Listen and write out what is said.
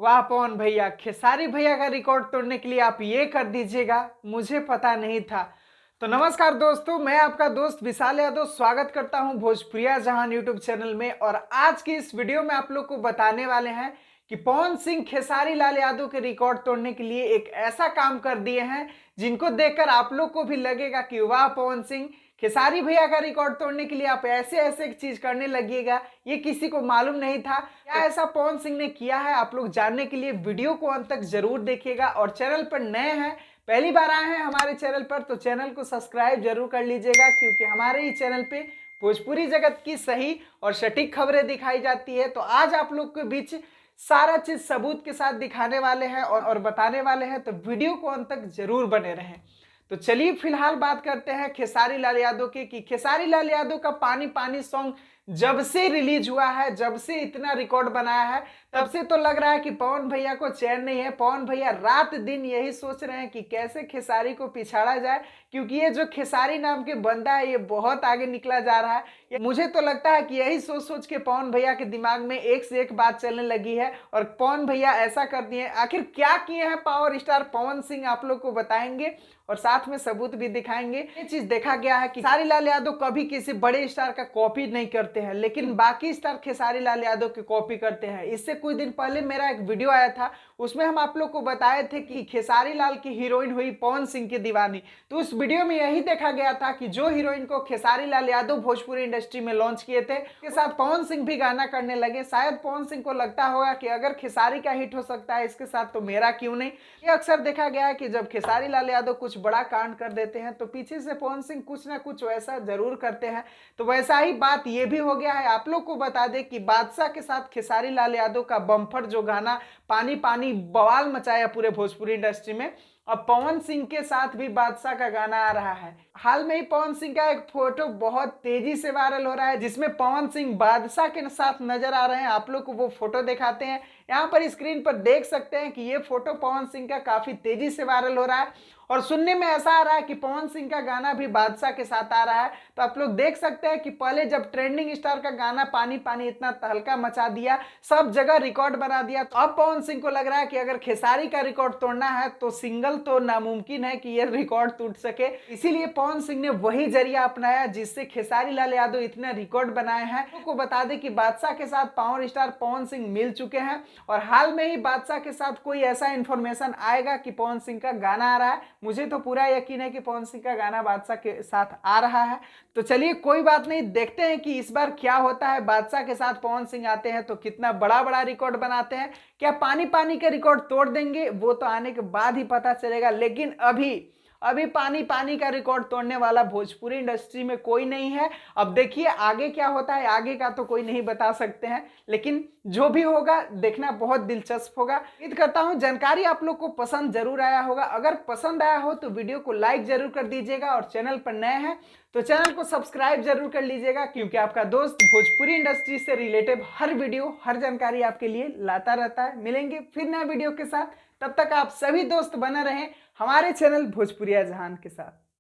वाह पवन भैया, खेसारी भैया का रिकॉर्ड तोड़ने के लिए आप ये कर दीजिएगा, मुझे पता नहीं था। तो नमस्कार दोस्तों, मैं आपका दोस्त विशाल यादव स्वागत करता हूं भोजपुरिया जहान यूट्यूब चैनल में। और आज की इस वीडियो में आप लोग को बताने वाले हैं कि पवन सिंह खेसारी लाल यादव के रिकॉर्ड तोड़ने के लिए एक ऐसा काम कर दिए हैं जिनको देखकर आप लोग को भी लगेगा कि वाह पवन सिंह, खेसारी भैया का रिकॉर्ड तोड़ने के लिए आप ऐसे ऐसे चीज करने लगिएगा, ये किसी को मालूम नहीं था। क्या ऐसा पवन सिंह ने किया है, आप लोग जानने के लिए वीडियो को अंत तक जरूर देखिएगा। और चैनल पर नए हैं, पहली बार आए हैं हमारे चैनल पर, तो चैनल को सब्सक्राइब जरूर कर लीजिएगा, क्योंकि हमारे ही चैनल पे भोजपुरी जगत की सही और सटीक खबरें दिखाई जाती है। तो आज आप लोग के बीच सारा चीज सबूत के साथ दिखाने वाले हैं और बताने वाले हैं, तो वीडियो को अंत तक जरूर बने रहें। तो चलिए फिलहाल बात करते हैं खेसारी लाल यादव की कि खेसारी लाल यादव का पानी पानी सॉन्ग जब से रिलीज हुआ है, जब से इतना रिकॉर्ड बनाया है, तब से तो लग रहा है कि पवन भैया को चैन नहीं है। पवन भैया रात दिन यही सोच रहे हैं कि कैसे खेसारी को पिछाड़ा जाए, क्योंकि ये जो खेसारी नाम के बंदा है ये बहुत आगे निकला जा रहा है। मुझे तो लगता है कि यही सोच सोच के पवन भैया के दिमाग में एक से एक बात चलने लगी है और पवन भैया ऐसा कर दिए। आखिर क्या किए हैं पावर स्टार पवन सिंह, आप लोग को बताएंगे और साथ में सबूत भी दिखाएंगे। ये चीज देखा गया है कि खेसारी लाल यादव कभी किसी बड़े स्टार का कॉपी नहीं करते हैं, लेकिन बाकी स्टार खेसारी लाल यादव की कॉपी करते हैं। इससे कुछ दिन पहले मेरा एक वीडियो आया था, उसमें हम आप लोग को बताए थे कि खेसारी लाल की हीरोइन हुई पवन सिंह की दीवानी। तो उस वीडियो में यही देखा गया था कि जो हीरोइन को खेसारी लाल यादव भोजपुरी इंडस्ट्री में लॉन्च किए थे, उसके साथ पवन सिंह भी गाना करने लगे। शायद पवन सिंह को लगता होगा कि अगर खेसारी का हिट हो सकता है इसके साथ, तो मेरा क्यों नहीं। ये अक्सर देखा गया है कि जब खेसारी लाल यादव कुछ बड़ा कांड कर देते हैं तो पीछे से पवन सिंह कुछ ना कुछ वैसा जरूर करते हैं। तो वैसा ही बात ये भी हो गया है। आप लोग को बता दें कि बादशाह के साथ खेसारी लाल यादव का बम्पर जो गाना पानी पानी बवाल मचाया पूरे भोजपुरी इंडस्ट्री में, अब पवन सिंह के साथ भी बादशाह का गाना आ रहा है। हाल में ही पवन सिंह का एक फोटो बहुत तेजी से वायरल हो रहा है, जिसमें पवन सिंह बादशाह के साथ नजर आ रहे हैं। आप लोग को वो फोटो दिखाते हैं, यहाँ पर स्क्रीन पर देख सकते हैं कि ये फोटो पवन सिंह का काफी तेजी से वायरल हो रहा है और सुनने में ऐसा आ रहा है कि पवन सिंह का गाना भी बादशाह के साथ आ रहा है। तो आप लोग देख सकते हैं कि पहले जब ट्रेंडिंग स्टार का गाना पानी पानी इतना तहलका मचा दिया, सब जगह रिकॉर्ड बना दिया, तो अब पवन सिंह को लग रहा है कि अगर खेसारी का रिकॉर्ड तोड़ना है तो सिंगल तो नामुमकिन है कि यह रिकॉर्ड टूट सके। इसीलिए पवन सिंह ने वही जरिया अपनाया जिससे खेसारी लाल यादव इतना रिकॉर्ड बनाए हैं। आपको बता दें कि बादशाह के साथ पावर स्टार पवन सिंह मिल चुके हैं और हाल में ही बादशाह के साथ कोई ऐसा इंफॉर्मेशन आएगा कि पवन सिंह का गाना आ रहा है। मुझे तो पूरा यकीन है कि पवन सिंह का गाना बादशाह के साथ आ रहा है। तो चलिए कोई बात नहीं, देखते हैं कि इस बार क्या होता है। बादशाह के साथ पवन सिंह आते हैं तो कितना बड़ा बड़ा रिकॉर्ड बनाते हैं, क्या पानी पानी के रिकॉर्ड तोड़ देंगे, वो तो आने के बाद ही पता चलेगा। लेकिन अभी अभी पानी पानी का रिकॉर्ड तोड़ने वाला भोजपुरी इंडस्ट्री में कोई नहीं है। अब देखिए आगे क्या होता है, आगे का तो कोई नहीं बता सकते हैं, लेकिन जो भी होगा देखना बहुत दिलचस्प होगा। उम्मीद करता हूं जानकारी आप लोग को पसंद जरूर आया होगा। अगर पसंद आया हो तो वीडियो को लाइक जरूर कर दीजिएगा और चैनल पर नए हैं तो चैनल को सब्सक्राइब जरूर कर लीजिएगा, क्योंकि आपका दोस्त भोजपुरी इंडस्ट्री से रिलेटेड हर वीडियो हर जानकारी आपके लिए लाता रहता है। मिलेंगे फिर नए वीडियो के साथ, तब तक आप सभी दोस्त बने रहें हमारे चैनल भोजपुरिया जहान के साथ।